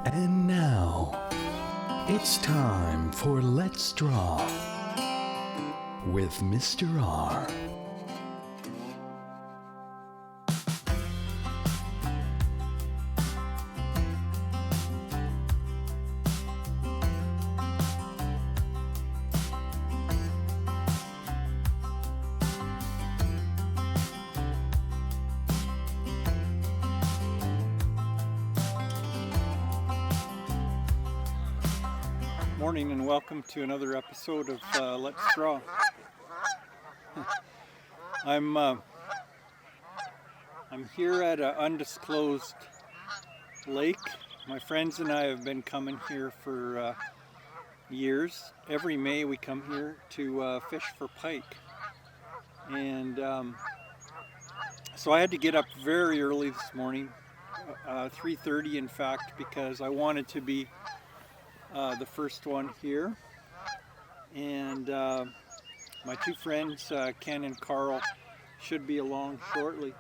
And now, it's time for Let's Draw with Mr. R. Morning and welcome to another episode of Let's Draw. I'm here at an undisclosed lake. My friends and I have been coming here for years. Every May we come here to fish for pike. And so I had to get up very early this morning, 3:30 in fact, because I wanted to be the first one here, and my two friends Ken and Carl should be along shortly.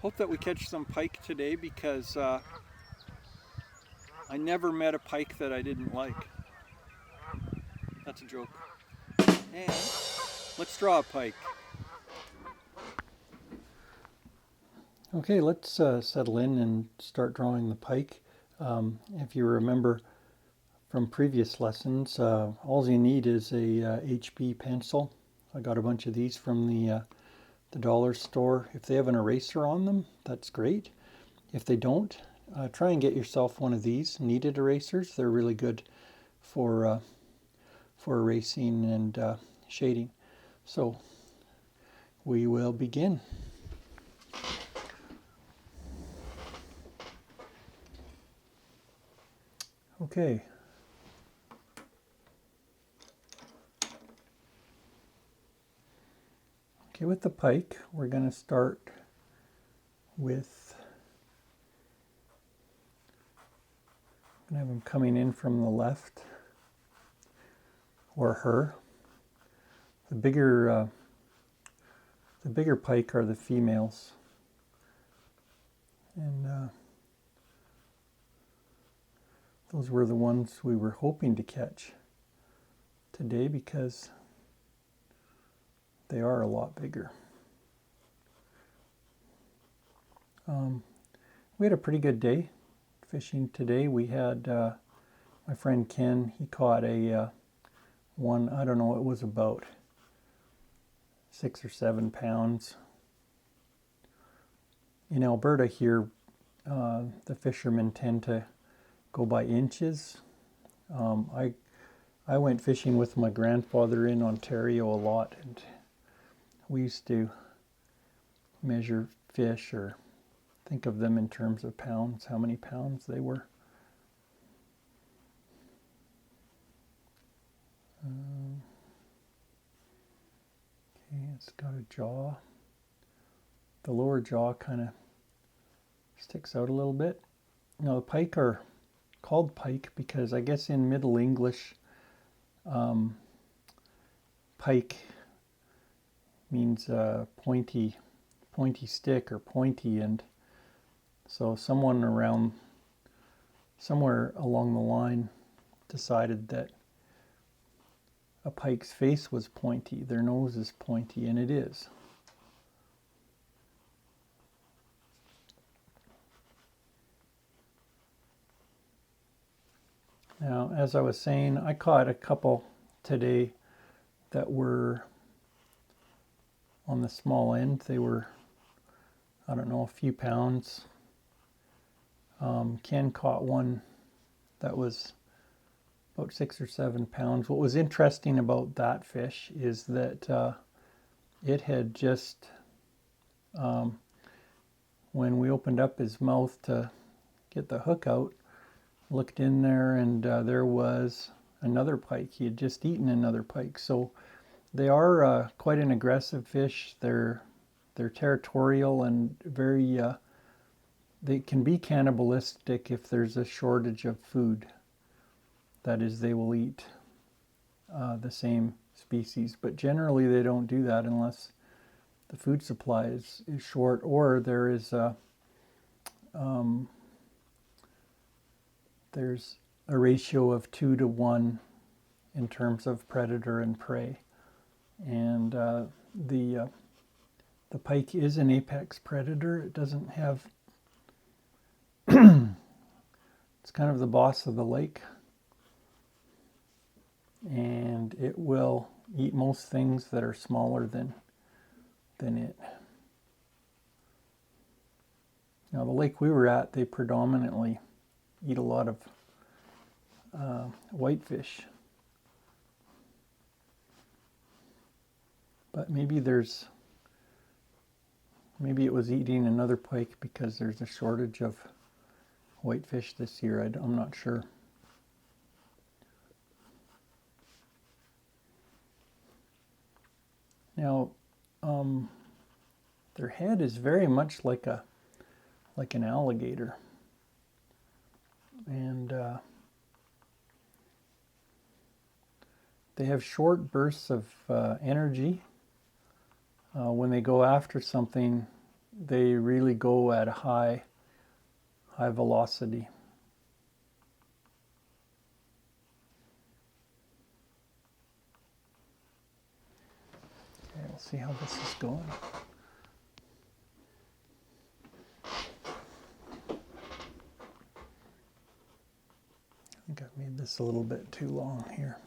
Hope that we catch some pike today, because I never met a pike that I didn't like. That's a joke. And let's draw a pike. Okay, let's settle in and start drawing the pike. If you remember from previous lessons, all you need is a HB pencil. I got a bunch of these from the dollar store. If they have an eraser on them, that's great. If they don't, try and get yourself one of these kneaded erasers. They're really good for erasing and shading. So we will begin. Okay. Okay, with the pike, we're going to start with, I'm going to have him coming in from the left, or her. The bigger pike are the females, and those were the ones we were hoping to catch today, because they are a lot bigger. We had a pretty good day fishing today. We had my friend Ken, he caught a one, I don't know, it was about 6 or 7 pounds. In Alberta here, the fishermen tend to go by inches. I went fishing with my grandfather in Ontario a lot, and we used to measure fish or think of them in terms of pounds, how many pounds they were. Okay, it's got a jaw. The lower jaw kind of sticks out a little bit. Now the pike are called pike because I guess in Middle English, pike means pointy stick or pointy, and so somewhere along the line decided that a pike's face was pointy, their nose is pointy, and it is. Now, as I was saying, I caught a couple today that were on the small end. They were, I don't know, a few pounds. Ken caught one that was about 6 or 7 pounds. What was interesting about that fish is that it had just, when we opened up his mouth to get the hook out, looked in there, and there was another pike. He had just eaten another pike. So they are quite an aggressive fish. They're territorial and very, they can be cannibalistic if there's a shortage of food. That is, they will eat the same species, but generally they don't do that unless the food supply is short, or there is there's a ratio of 2 to 1 in terms of predator and prey. And the pike is an apex predator. It doesn't have, it's kind of the boss of the lake. And it will eat most things that are smaller than it. Now the lake we were at, they predominantly eat a lot of whitefish. But maybe it was eating another pike because there's a shortage of whitefish this year. I'm not sure. Now, their head is very much like an alligator, and they have short bursts of energy. When they go after something, they really go at a high velocity. Okay, we'll see how this is going. I think I've made this a little bit too long here.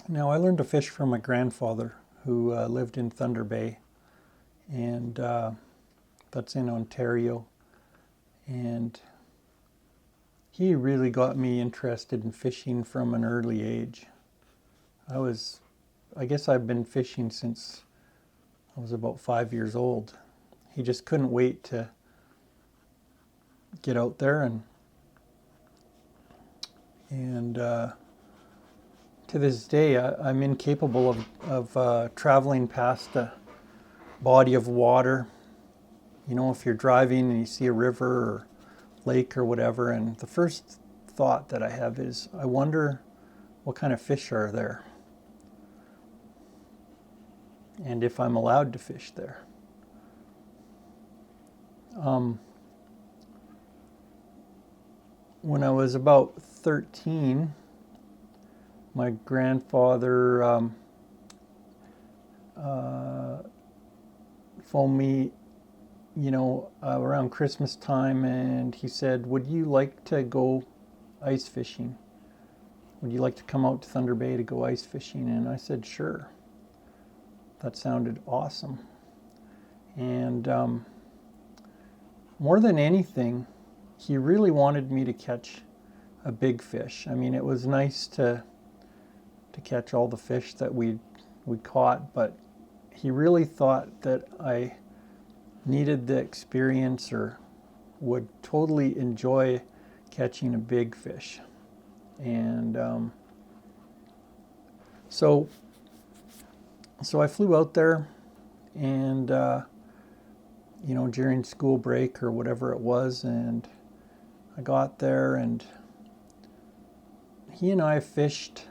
Now, I learned to fish from my grandfather, who lived in Thunder Bay, and that's in Ontario. And he really got me interested in fishing from an early age. I guess I've been fishing since I was about 5 years old. He just couldn't wait to get out there and to this day, I'm incapable of traveling past a body of water. You know, if you're driving and you see a river or lake or whatever, and the first thought that I have is, I wonder what kind of fish are there, and if I'm allowed to fish there. When I was about 13, my grandfather phoned me, around Christmas time, and he said, "Would you like to go ice fishing? Would you like to come out to Thunder Bay to go ice fishing?" And I said, "Sure." That sounded awesome. And more than anything, he really wanted me to catch a big fish. I mean, it was nice to catch all the fish that we caught, but he really thought that I needed the experience or would totally enjoy catching a big fish. And so I flew out there, and during school break or whatever it was, and I got there, and he and I fished.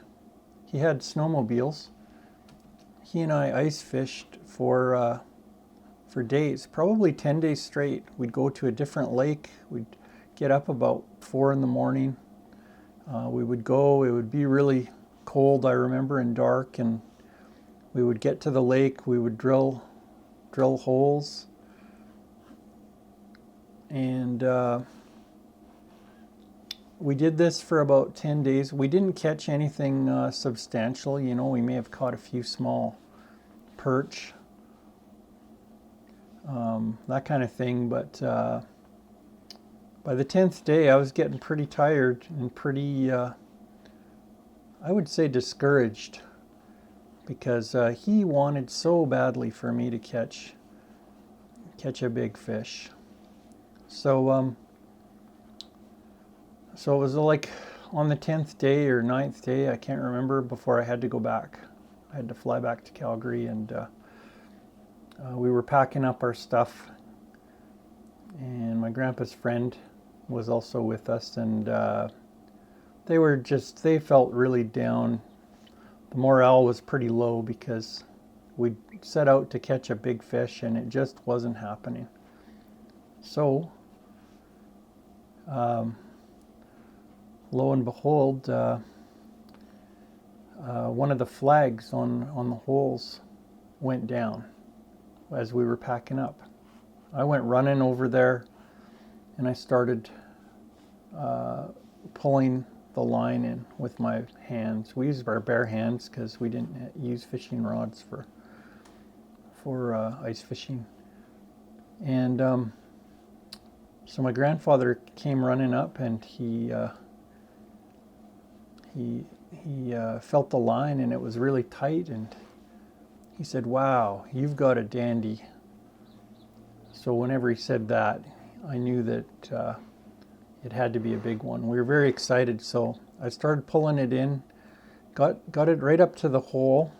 He had snowmobiles. He and I ice fished for days, probably 10 days straight. We'd go to a different lake. We'd get up about 4 in the morning. We would go. It would be really cold, I remember, and dark, and we would get to the lake. We would drill holes, and we did this for about 10 days. We didn't catch anything substantial. We may have caught a few small perch, that kind of thing. But by the 10th day, I was getting pretty tired and pretty, I would say, discouraged, because he wanted so badly for me to catch a big fish. So So it was like on the 10th day or 9th day, I can't remember, before I had to go back. I had to fly back to Calgary, and we were packing up our stuff, and my grandpa's friend was also with us, and they felt really down. The morale was pretty low because we set out to catch a big fish and it just wasn't happening. So lo and behold, one of the flags on the holes went down as we were packing up. I went running over there and I started pulling the line in with my hands. We used our bare hands because we didn't use fishing rods for ice fishing. And so my grandfather came running up, and he felt the line, and it was really tight, and he said, "Wow, you've got a dandy." So whenever he said that, I knew that it had to be a big one. We were very excited, so I started pulling it in, got it right up to the hole,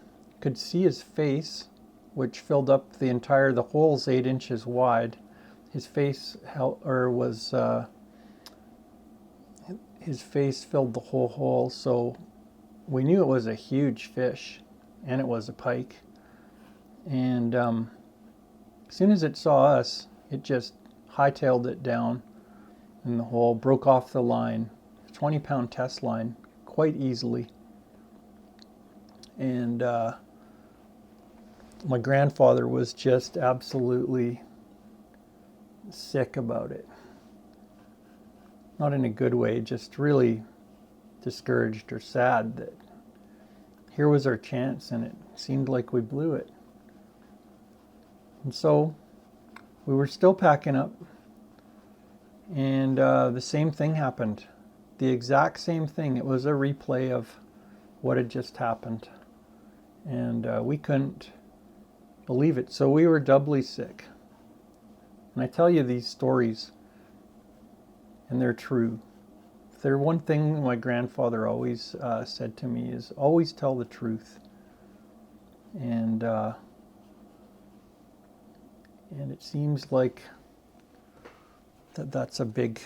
could see his face, which filled up the hole's 8 inches wide. His face his face filled the whole hole, so we knew it was a huge fish, and it was a pike. And as soon as it saw us, it just hightailed it down in the hole, broke off the line, 20-pound test line, quite easily. And my grandfather was just absolutely sick about it. Not in a good way, just really discouraged or sad that here was our chance and it seemed like we blew it. And so we were still packing up, and the same thing happened. The exact same thing. It was a replay of what had just happened. And we couldn't believe it. So we were doubly sick. And I tell you these stories, and they're true. If there's one thing my grandfather always said to me is, always tell the truth. And it seems like that's a big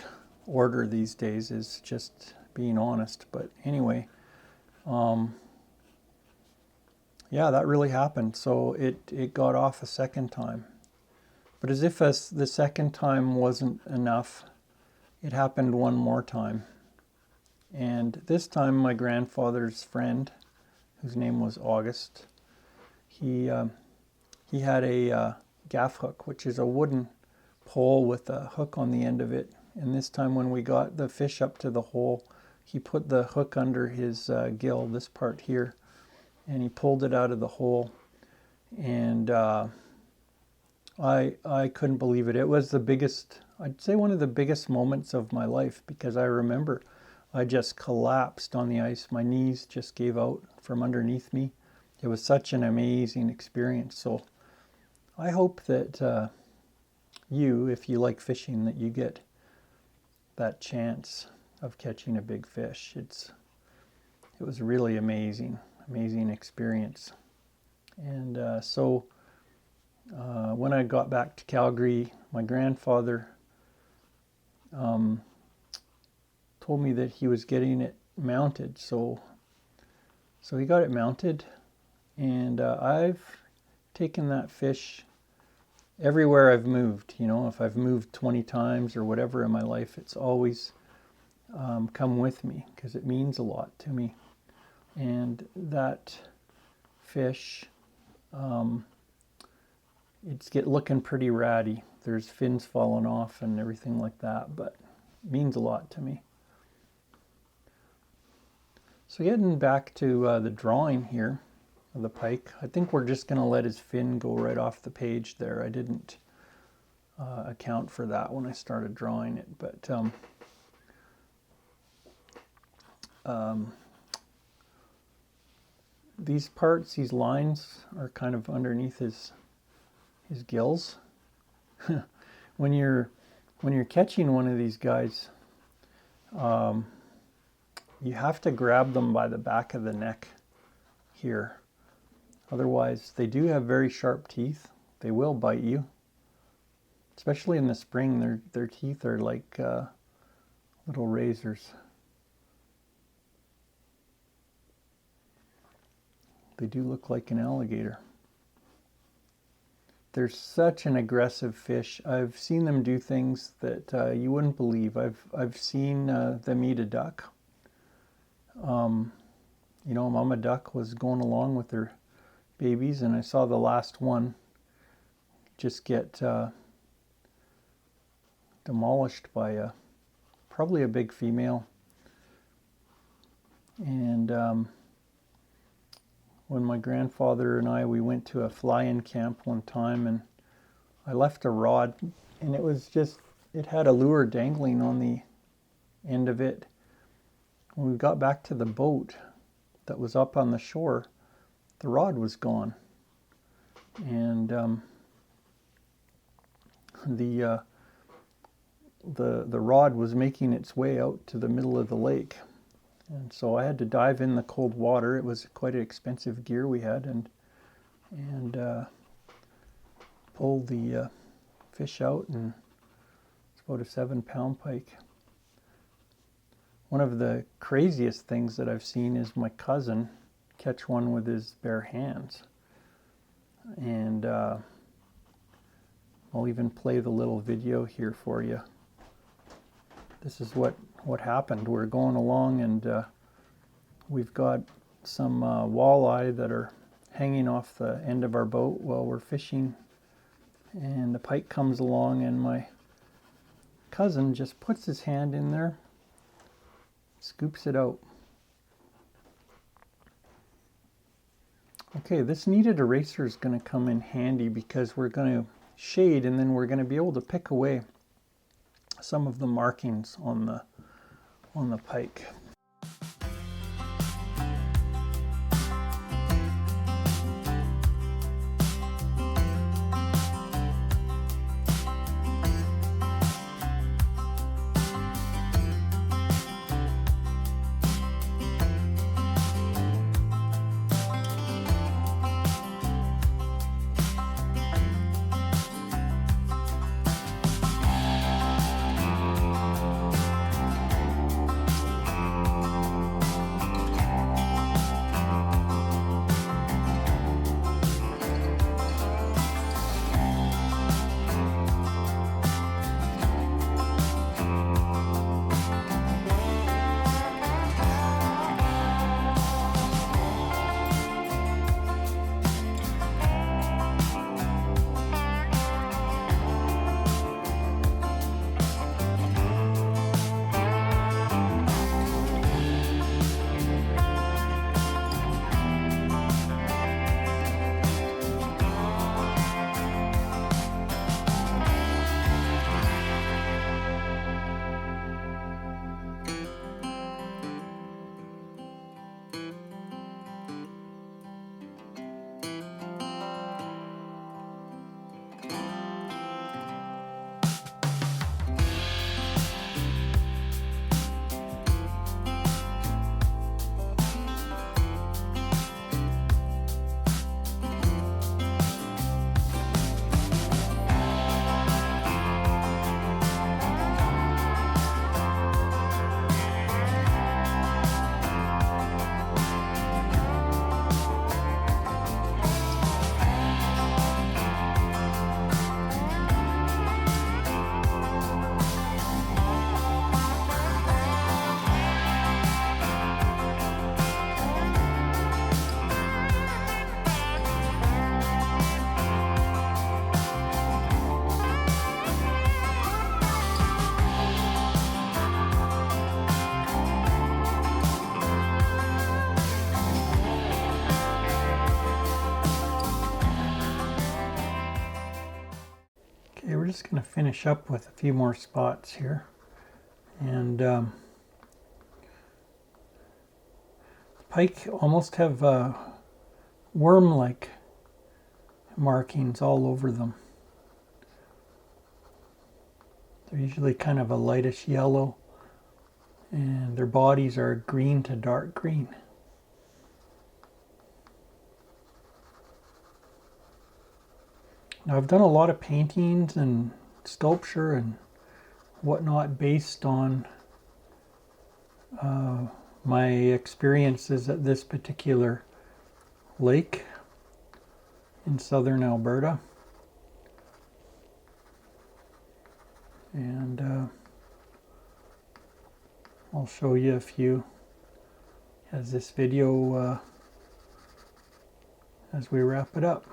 order these days, is just being honest. But anyway, yeah, that really happened. So it got off a second time. But as if the second time wasn't enough, it happened one more time. And this time my grandfather's friend, whose name was August, he had a gaff hook, which is a wooden pole with a hook on the end of it. And this time when we got the fish up to the hole, he put the hook under his gill, this part here, and he pulled it out of the hole. And I couldn't believe it. It was the biggest, I'd say one of the biggest moments of my life, because I remember I just collapsed on the ice. My knees just gave out from underneath me. It was such an amazing experience. So I hope that you, if you like fishing, that you get that chance of catching a big fish. It was really amazing experience. And so when I got back to Calgary, my grandfather told me that he was getting it mounted. So he got it mounted, and I've taken that fish everywhere I've moved. You know, if I've moved 20 times or whatever in my life, it's always come with me because it means a lot to me. And that fish, it's looking pretty ratty. There's fins falling off and everything like that, but it means a lot to me. So getting back to the drawing here of the pike, I think we're just going to let his fin go right off the page there. I didn't account for that when I started drawing it, but these parts, these lines, are kind of underneath his gills. When you're catching one of these guys, You have to grab them by the back of the neck here. Otherwise, they do have very sharp teeth. They will bite you. Especially in the spring, their teeth are like little razors. They do look like an alligator. They're such an aggressive fish. I've seen them do things that you wouldn't believe. I've seen them eat a duck. You know, Mama Duck was going along with her babies, and I saw the last one just get demolished by probably a big female. And when my grandfather and we went to a fly-in camp one time, and I left a rod, and it had a lure dangling on the end of it. When we got back to the boat that was up on the shore, the rod was gone. And the rod was making its way out to the middle of the lake. And so I had to dive in the cold water. It was quite an expensive gear we had, and pull the fish out, and it's about a 7-pound pike. One of the craziest things that I've seen is my cousin catch one with his bare hands. And I'll even play the little video here for you. This is what happened. We're going along, and we've got some walleye that are hanging off the end of our boat while we're fishing. And the pike comes along, and my cousin just puts his hand in there, scoops it out. Okay, this kneaded eraser is going to come in handy because we're going to shade, and then we're going to be able to pick away some of the markings on the pike. Okay, we're just going to finish up with a few more spots here. And pike almost have worm-like markings all over them. They're usually kind of a lightish yellow, and their bodies are green to dark green. Now I've done a lot of paintings and sculpture and whatnot based on my experiences at this particular lake in southern Alberta. And I'll show you a few as this video as we wrap it up.